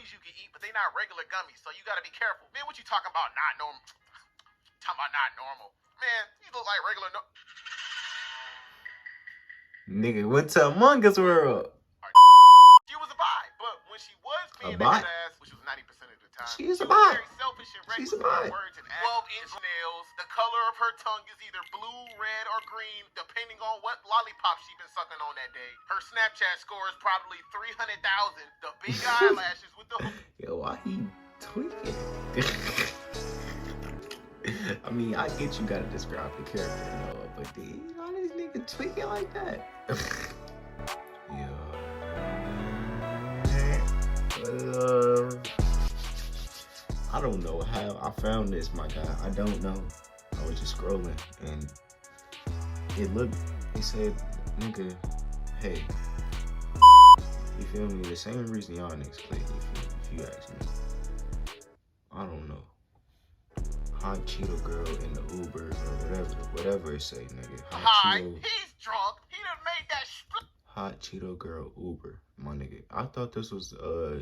gummies you can eat, but they not regular gummies, so you gotta be careful. Man, what you talking about not normal? Talking about not normal. Man, you look like regular Nigga went to Among Us world. She was a bi, but when she was being a bi? ass, which was 90% of the time, She's a she bi. was very selfish and She's a reckless with bi. words and actions. 12-inch nails. The color of her tongue is either blue, red, or green, depending on what lollipop she been sucking on that day. Her Snapchat score is probably 300,000. The big eyelashes with the Yo, why he tweaking? I mean, I get you gotta describe the character and all, but all these niggas tweaking like that. I don't know how I found this, my guy. I don't know. I was just scrolling and it said, nigga, hey. You feel me? The same reason y'all niggas click, if you ask me. I don't know. Hot Cheeto girl in the Uber or whatever it say, nigga. Hi, he's drunk. He done made that Hot Cheeto girl Uber, my nigga. I thought this was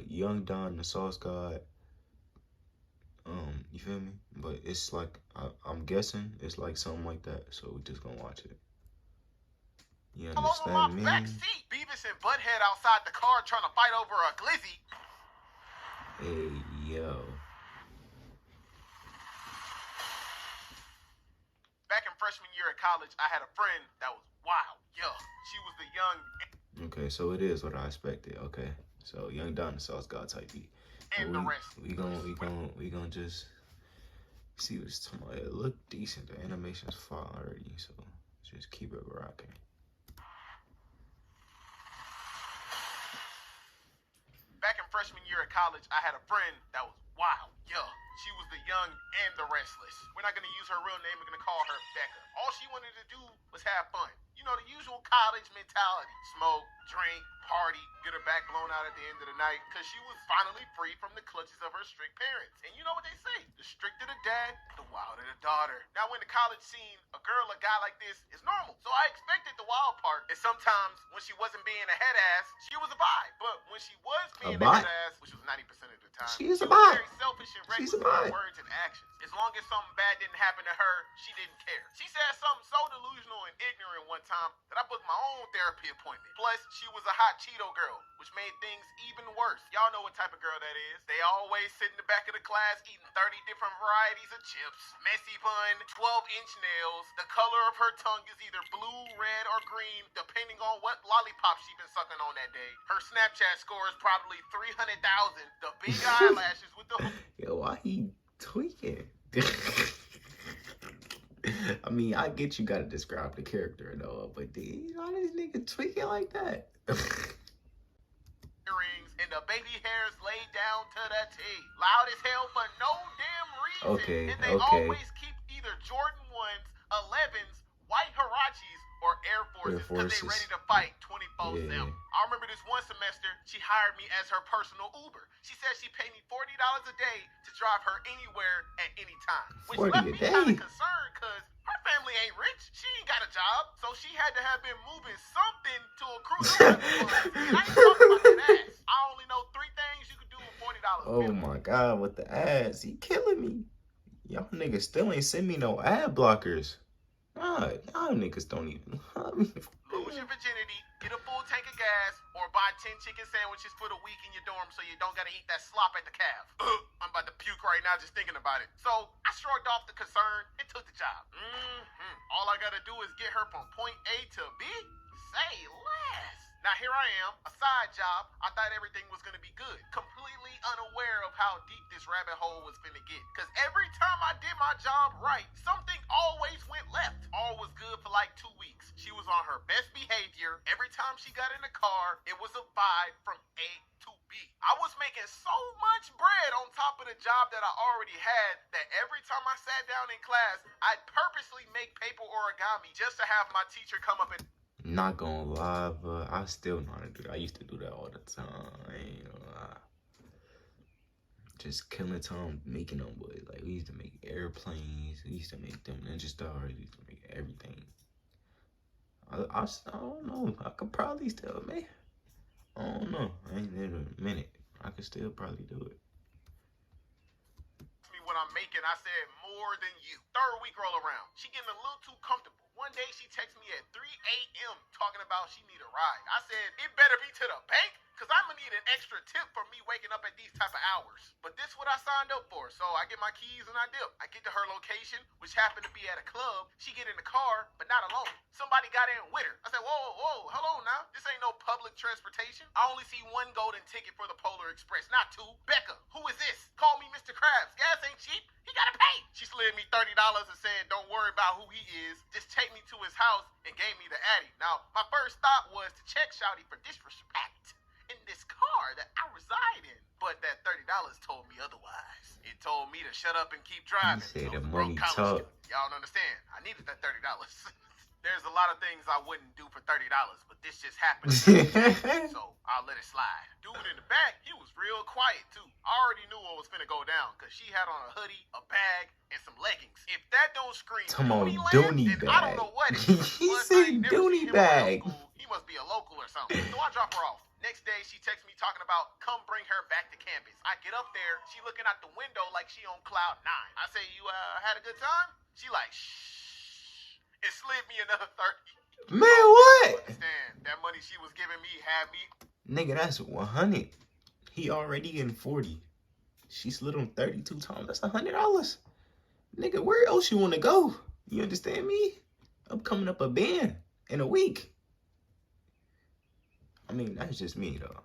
Young Don the Sauce God. You feel me? But it's like I'm guessing it's like something like that. So we just gonna watch it. You understand me? Backseat. Beavis and Butthead outside the car trying to fight over a glizzy. Hey yo. Back in freshman year at college, I had a friend that was wild. Yeah, she was the young. Okay, so it is what I expected. Okay, so Young Don the Sauce God type beat. And the rest. We gonna just see what it's talking about. It look decent. The animation's far already, so just keep it rocking. Back in freshman year at college, I had a friend that was wild. Yeah, she was the young and the restless. We're not gonna use her real name. We're gonna call her Becca. All she wanted to do was have fun. You know, the usual college mentality. Smoke, drink, party, get her back blown out at the end of the night, because she was finally free from the clutches of her strict parents. And you know what they say, the stricter the dad, the wilder the daughter. Now, in the college scene, a girl, a guy like this is normal. So I expected the wild part. And sometimes when she wasn't being a head ass, she was a bi. But when she was being a head ass, which was 90% of the time, she is a was bi. very selfish and reckless with words and actions. As long as something bad didn't happen to her, she didn't care. She said something so delusional and ignorant one time that I booked my own therapy appointment. Plus, she was a hot Cheeto girl, which made things even worse. Y'all know what type of girl that is. They always sit in the back of the class eating 30 different varieties of chips, messy bun, 12-inch nails. The color of her tongue is either blue, red, or green, depending on what lollipop she been sucking on that day. Her Snapchat score is probably 300,000. The big eyelashes with the... Yo, why he tweaking? I mean, I get you gotta describe the character and all, but all these niggas tweaking like that. Earrings and the baby hairs laid down to the T. Loud as hell for no damn reason. Okay, and they always keep either Jordan 1s, 11s, white Huaraches, or Air Forces because they ready to fight 24/7. Yeah. I remember this one semester, she hired me as her personal Uber. She said she paid me $40 a day to drive her anywhere at any time. Which left me kind of concerned because her family ain't rich. She ain't got a job. So she had to have been moving something to accrue the money. I ain't talking about that ass. I only know 3 things you could do with $40. Oh my God, with the ads. He killing me. Y'all niggas still ain't send me no ad blockers. God, y'all niggas don't even lose your virginity, get a full tank of gas, or buy 10 chicken sandwiches for the week in your dorm so you don't gotta eat that slop at the calf. I'm about to puke right now just thinking about it. So I shrugged off the concern and took the job. All I gotta do is get her from point A to B? Say less. Now here I am, a side job. I thought everything was gonna be good. Completely unaware of how deep this rabbit hole was finna get. Cause every time I did my job right, something always went left. All was good for like 2 weeks. She was on her best behavior. Every time she got in the car, it was a vibe from A to B. I was making so much bread on top of the job that I already had that every time I sat down in class, I'd purposely make paper origami just to have my teacher come up and... Not gonna lie, but I still know how to do that. I used to do that all the time. I ain't gonna lie. Just killing time making them, boys. Like, we used to make airplanes. We used to make them Ninja Stars. We used to make everything. I don't know. I could probably still make. I don't know. I ain't in a minute. I could still probably do it. Me what I'm making, I said more than you. Third week roll around. She getting a little too comfortable. One day she texts me at 3 a.m. talking about she need a ride. I said, it better be to the bank, because I'm going to need an extra tip for me waking up at these type of hours. But this is what I signed up for, so I get my keys and I dip. I get to her location, which happened to be at a club. She get in the car, but not alone. Somebody got in with her. I said, whoa, hold on now. This ain't no public transportation. I only see one golden ticket for the Polar Express, not two. Becca, who is this? Call me Mr. Krabs. Gas ain't cheap. He gotta pay. She slid me $30 and said, don't worry about who he is. Just take me to his house and gave me the Addy. Now, my first thought was to check Shawty for disrespect in this car that I reside in. But that $30 told me otherwise. It told me to shut up and keep driving. He said So the money talk. Y'all don't understand. I needed that $30. There's a lot of things I wouldn't do for $30, but this just happened. So I'll let it slide. Dude in the back, he was real quiet too. I already knew what was finna go down because she had on a hoodie, a bag, and some leggings. If that don't scream Come on, Dooney Dooney then I don't bag. know what it is. He Plus, I ain't said never Dooney seen him around bag. school. He must be a local or something. So I drop her off. Next day, she texts me talking about come bring her back to campus. I get up there, she looking out the window like she on cloud 9. I say, you had a good time? She like, shh. It slid me another 30. Man, what? Understand, that money she was giving me had me. Nigga, that's 100. He already in 40. She slid him 32 times. That's $100. Nigga, where else you want to go? You understand me? I'm coming up a band in a week. I mean, that's just me, though.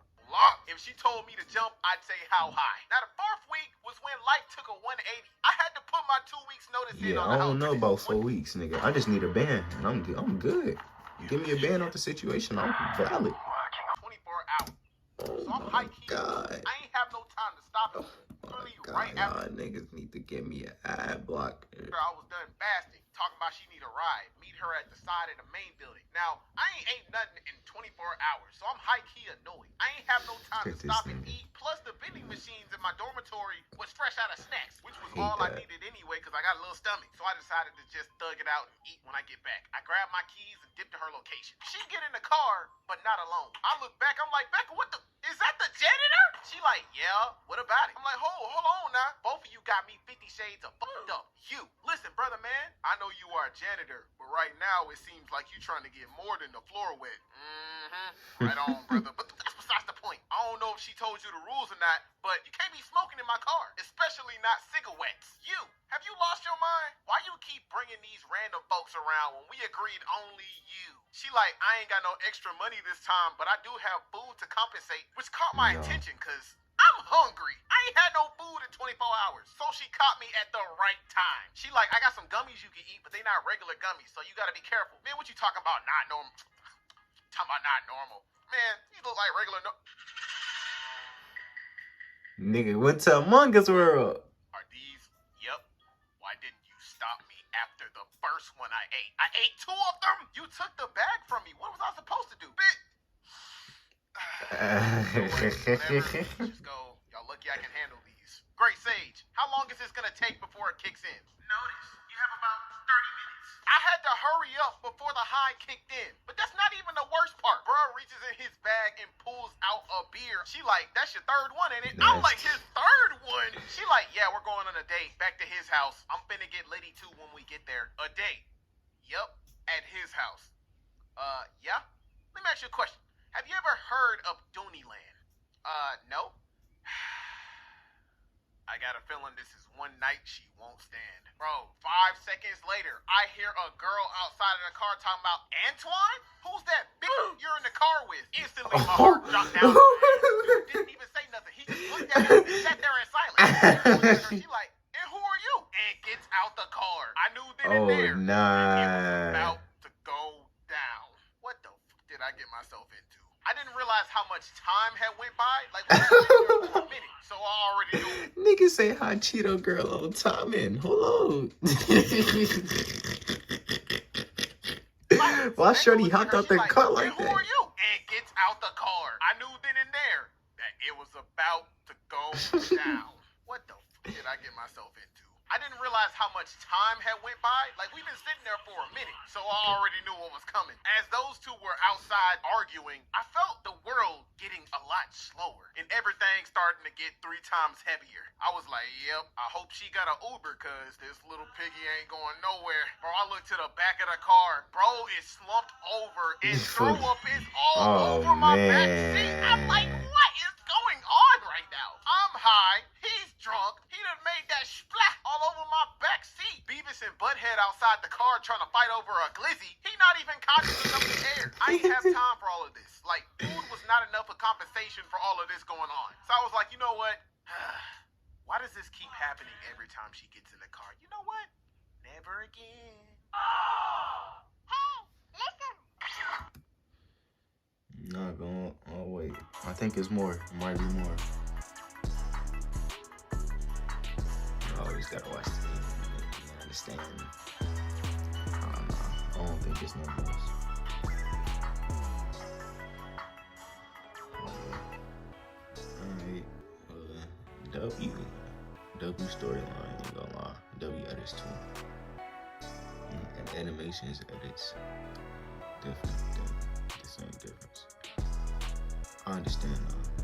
If she told me to jump, I'd say how high. Now, the 4th week was when life took a 180. I had to put my 2 weeks notice in Yeah, on I the don't know about 4 one. weeks, nigga. I just need a band, and I'm good. Give me a band off the situation. I'm valid. 24 hours. Oh So I'm my high key. God. I ain't have no time to stop it. Oh my Literally God, right after y'all niggas need to give me an ad block. I was done fasting, talking about she need a ride. Meet her at the side of the main building. Now, I ain't ate nothing in 24 hours, so I'm high-key annoyed. I ain't have no time to Look at this stop and nigga. eat. Plus, the vending machines in my dormitory was fresh out of snacks, which was Hate all I that. needed anyway because I got a little stomach. So I decided to just thug it out and eat when I get back. I grabbed my keys and dipped to her location. She get in the car, but not alone. I look back, I'm like, Becca, what the? Is that the janitor? She like, yeah, what about it? I'm like, hold on now. Both of you got me 50 shades of fucked up. You, listen, brother man, I know you are a janitor, but right now it seems like you trying to get more than the floor wet. Right on, brother. But that's besides the point. I don't know if she told you the rules or not, but you can't be smoking in my car, especially not cigarettes. You, have you lost your mind? Why you keep bringing these random folks around when we agreed only you? She like, I ain't got no extra money this time, but I do have food to compensate, which caught my attention because I'm hungry. I ain't had no food in 24 hours. So she caught me at the right time. She like, I got some gummies you can eat, but they not regular gummies, so you gotta be careful. Man, what you talking about not normal? Talking about not normal. Man, you look like regular Nigga went to Among Us World. Are these? Yep. Why didn't you stop me after the first one I ate? I ate 2 of them? You took the bag from me. What was I supposed to do, bitch? Whatever. Just go. Y'all lucky I can handle these. Great Sage, how long is this gonna take before it kicks in? Notice, you have about 30 minutes. I had to hurry up before the high kicked in. But that's not even the worst part. Bro reaches in his bag and pulls out a beer. She like, that's your 3rd one, ain't it? I'm like, his 3rd one? She like, yeah, we're going on a date back to his house. I'm finna get Liddy too when we get there. A date? Yup, at his house. Yeah? Let me ask you a question. Have you ever heard of Dooneyland? No? I got a feeling this is one night she won't stand. Bro, 5 seconds later, I hear a girl outside of the car talking about, Antoine? Who's that bitch you're in the car with? Instantly, my heart dropped down. Dude didn't even say nothing. He just looked at me and sat there in silence. She like, and who are you? And gets out the car. I knew then and there. It was about to go down. What the fuck did I get myself into? I didn't realize how much time had went by. Like, a minute. So I already knew. Nigga say hi Cheeto girl on timing. Hold on. Why shorty hopped out the car like that? Who are you? And gets out the car. I knew then and there that it was about to go down. What the fuck did I get myself into? I didn't realize how much time had went by. Like, we've been sitting there for a minute, so I already knew what was coming. As those two were outside arguing, I felt the world getting a lot slower, and everything starting to get 3 times heavier. I was like, yep, I hope she got an Uber, cause this little piggy ain't going nowhere. Bro, I looked to the back of the car. Bro is slumped over, and throw up is all over my back seat. I'm like, what is going on right now? I'm high, he's drunk, he done made that splat all over my back seat. Beavis and Butthead outside the car trying to fight over a glizzy. He not even conscious enough to care. I ain't have time for all of this. Like, food was not enough of compensation for all of this going on. So I was like, you know what? Why does this keep happening every time she gets in the car? You know what? Never again. Hey, listen. Not going. Oh wait, I think it's more. It might be more. You always gotta watch the game. You understand? I don't think it's no more. Alright. W storyline. Ain't gonna lie. W edits too. And animations edits. Definitely the same difference. I understand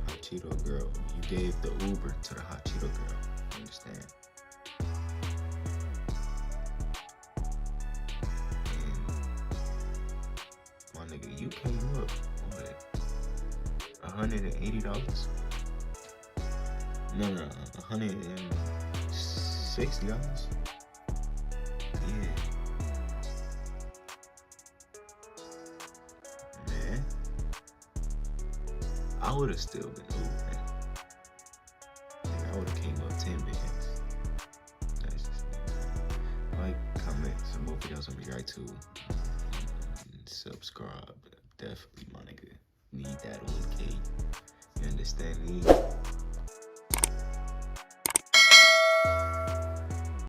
Hot Cheeto girl. You gave the Uber to the Hot Cheeto girl. I understand. And my nigga, you came up with $180. No, $160. Yeah. Man. I would have still been Ubering. I would have came up 10 bands. That's just like, comment, some more videos on me right too. Subscribe. Definitely, my nigga. Need that 1K. You understand me?